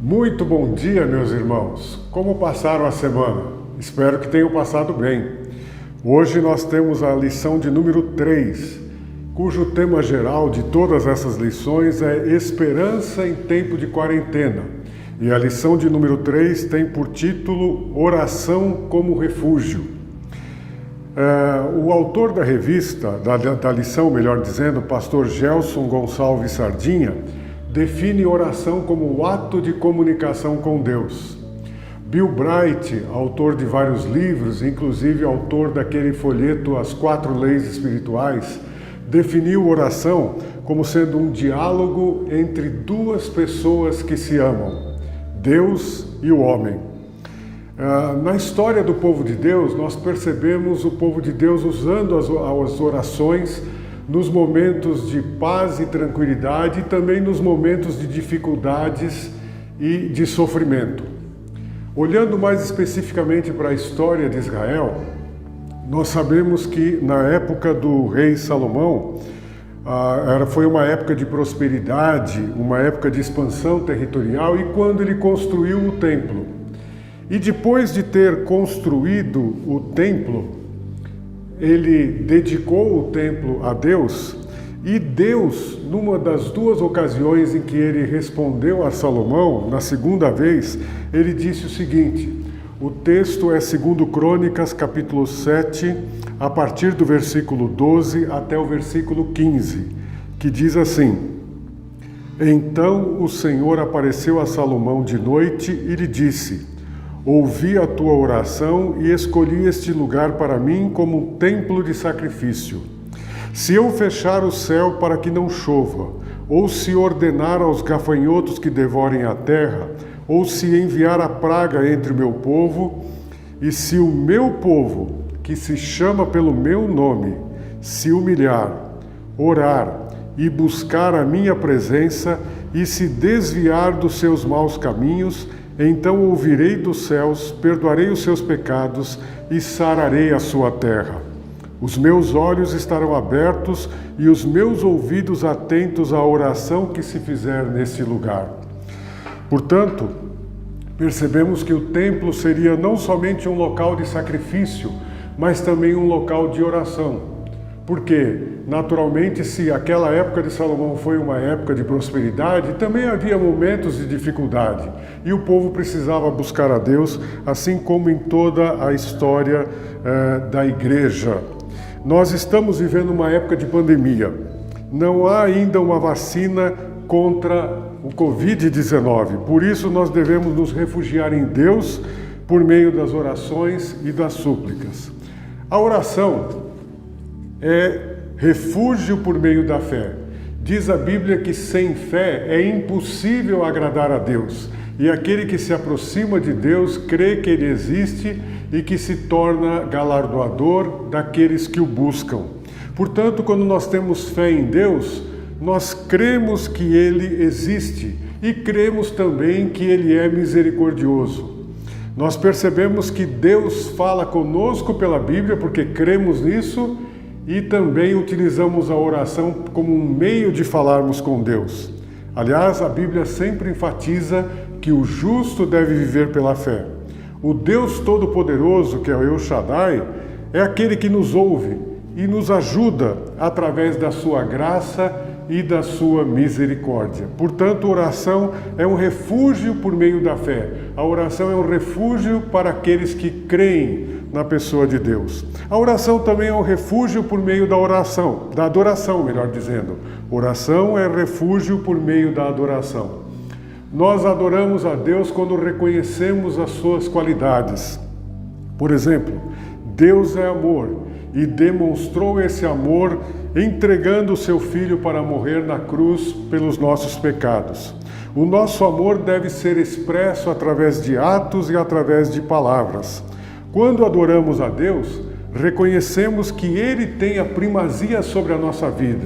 Muito bom dia, meus irmãos. Como passaram a semana? Espero que tenham passado bem. Hoje nós temos a lição de número 3, cujo tema geral de todas essas lições é Esperança em Tempo de Quarentena. E a lição de número 3 tem por título Oração como Refúgio. O autor da revista, da lição, melhor dizendo, o pastor Gelson Gonçalves Sardinha, define oração como o ato de comunicação com Deus. Bill Bright, autor de vários livros, inclusive autor daquele folheto As 4 Leis Espirituais, definiu oração como sendo um diálogo entre duas pessoas que se amam, Deus e o homem. Na história do povo de Deus, nós percebemos o povo de Deus usando as orações nos momentos de paz e tranquilidade e também nos momentos de dificuldades e de sofrimento. Olhando mais especificamente para a história de Israel, nós sabemos que na época do rei Salomão, foi uma época de prosperidade, uma época de expansão territorial e quando ele construiu o templo. E depois de ter construído o templo, ele dedicou o templo a Deus e Deus, numa das duas ocasiões em que ele respondeu a Salomão, na segunda vez, ele disse o seguinte, o texto é 2 Crônicas, capítulo 7, a partir do versículo 12 até o versículo 15, que diz assim, Então o Senhor apareceu a Salomão de noite e lhe disse, Ouvi a tua oração e escolhi este lugar para mim como um templo de sacrifício. Se eu fechar o céu para que não chova, ou se ordenar aos gafanhotos que devorem a terra, ou se enviar a praga entre o meu povo, e se o meu povo, que se chama pelo meu nome, se humilhar, orar e buscar a minha presença e se desviar dos seus maus caminhos, então ouvirei dos céus, perdoarei os seus pecados e sararei a sua terra. Os meus olhos estarão abertos e os meus ouvidos atentos à oração que se fizer nesse lugar. Portanto, percebemos que o templo seria não somente um local de sacrifício, mas também um local de oração. Porque, naturalmente, se aquela época de Salomão foi uma época de prosperidade, também havia momentos de dificuldade. E o povo precisava buscar a Deus, assim como em toda a história da igreja. Nós estamos vivendo uma época de pandemia. Não há ainda uma vacina contra o Covid-19. Por isso, nós devemos nos refugiar em Deus por meio das orações e das súplicas. A oração é refúgio por meio da fé. Diz a Bíblia que sem fé é impossível agradar a Deus. E aquele que se aproxima de Deus crê que Ele existe e que se torna galardoador daqueles que o buscam. Portanto, quando nós temos fé em Deus, nós cremos que Ele existe e cremos também que Ele é misericordioso. Nós percebemos que Deus fala conosco pela Bíblia porque cremos nisso e também utilizamos a oração como um meio de falarmos com Deus. Aliás, a Bíblia sempre enfatiza que o justo deve viver pela fé. O Deus Todo-Poderoso, que é o El Shaddai, é aquele que nos ouve e nos ajuda através da sua graça e da sua misericórdia. Portanto, a oração é um refúgio por meio da fé. A oração é um refúgio para aqueles que creem na pessoa de Deus. A oração também é um refúgio por meio da oração, da adoração, melhor dizendo. Oração é refúgio por meio da adoração. Nós adoramos a Deus quando reconhecemos as suas qualidades. Por exemplo, Deus é amor e demonstrou esse amor entregando o seu Filho para morrer na cruz pelos nossos pecados. O nosso amor deve ser expresso através de atos e através de palavras. Quando adoramos a Deus, reconhecemos que Ele tem a primazia sobre a nossa vida,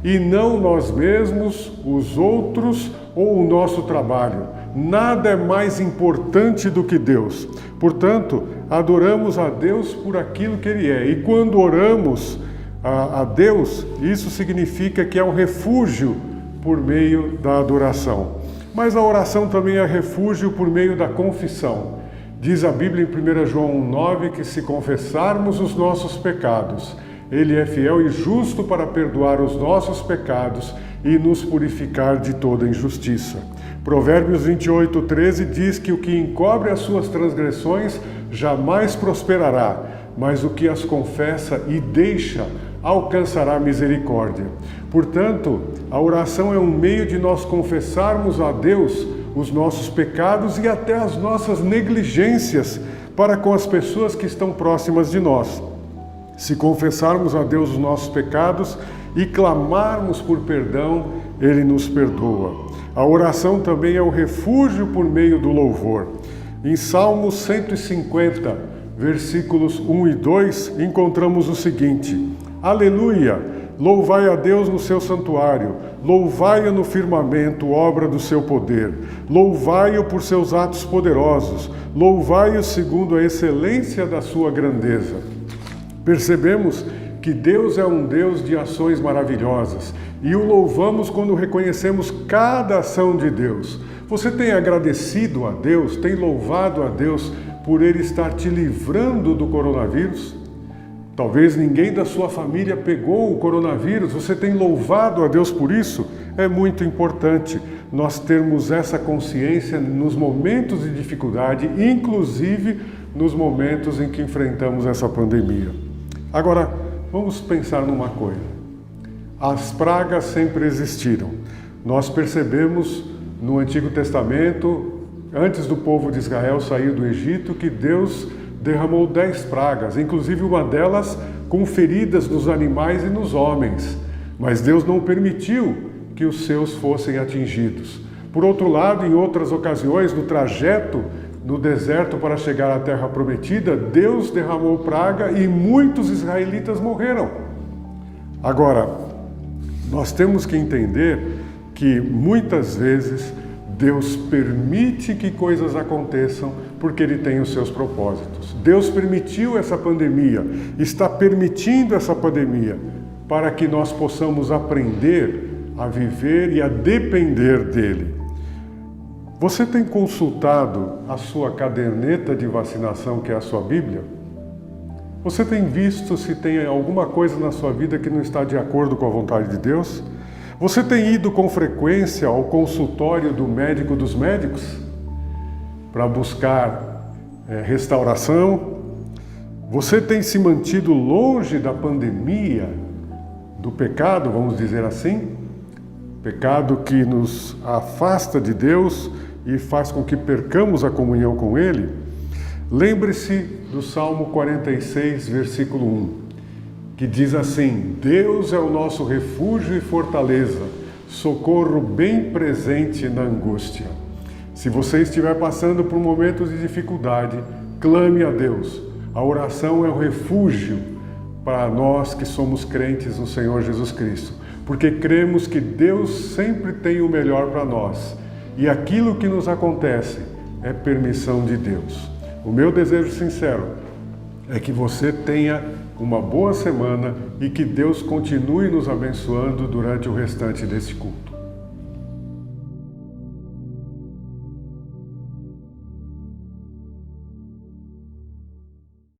e não nós mesmos, os outros ou o nosso trabalho. Nada é mais importante do que Deus. Portanto, adoramos a Deus por aquilo que Ele é. E quando oramos a Deus, isso significa que é um refúgio por meio da adoração. Mas a oração também é refúgio por meio da confissão. Diz a Bíblia em 1 João 1,9 que se confessarmos os nossos pecados, Ele é fiel e justo para perdoar os nossos pecados e nos purificar de toda injustiça. Provérbios 28:13 diz que o que encobre as suas transgressões jamais prosperará, mas o que as confessa e deixa alcançará misericórdia. Portanto, a oração é um meio de nós confessarmos a Deus os nossos pecados e até as nossas negligências para com as pessoas que estão próximas de nós. Se confessarmos a Deus os nossos pecados e clamarmos por perdão, Ele nos perdoa. A oração também é o refúgio por meio do louvor. Em Salmos 150, versículos 1 e 2, encontramos o seguinte: Aleluia! Louvai a Deus no seu santuário, louvai-o no firmamento, obra do seu poder. Louvai-o por seus atos poderosos, louvai-o segundo a excelência da sua grandeza. Percebemos que Deus é um Deus de ações maravilhosas e o louvamos quando reconhecemos cada ação de Deus. Você tem agradecido a Deus, tem louvado a Deus por Ele estar te livrando do coronavírus? Talvez ninguém da sua família pegou o coronavírus, você tem louvado a Deus por isso? É muito importante nós termos essa consciência nos momentos de dificuldade, inclusive nos momentos em que enfrentamos essa pandemia. Agora, vamos pensar numa coisa. As pragas sempre existiram. Nós percebemos no Antigo Testamento, antes do povo de Israel sair do Egito, que Deus derramou 10 pragas, inclusive uma delas com feridas nos animais e nos homens. Mas Deus não permitiu que os seus fossem atingidos. Por outro lado, em outras ocasiões, no trajeto no deserto para chegar à terra prometida, Deus derramou praga e muitos israelitas morreram. Agora, nós temos que entender que muitas vezes Deus permite que coisas aconteçam porque Ele tem os seus propósitos. Deus permitiu essa pandemia, está permitindo essa pandemia para que nós possamos aprender a viver e a depender dEle. Você tem consultado a sua caderneta de vacinação, que é a sua Bíblia? Você tem visto se tem alguma coisa na sua vida que não está de acordo com a vontade de Deus? Você tem ido com frequência ao consultório do médico dos médicos para buscar restauração? Você tem se mantido longe da pandemia, do pecado, vamos dizer assim? Pecado que nos afasta de Deus e faz com que percamos a comunhão com Ele? Lembre-se do Salmo 46, versículo 1. Que diz assim: Deus é o nosso refúgio e fortaleza, socorro bem presente na angústia. Se você estiver passando por momentos de dificuldade, clame a Deus. A oração é o refúgio para nós que somos crentes no Senhor Jesus Cristo, porque cremos que Deus sempre tem o melhor para nós e aquilo que nos acontece é permissão de Deus. O meu desejo sincero é que você tenha uma boa semana e que Deus continue nos abençoando durante o restante deste culto.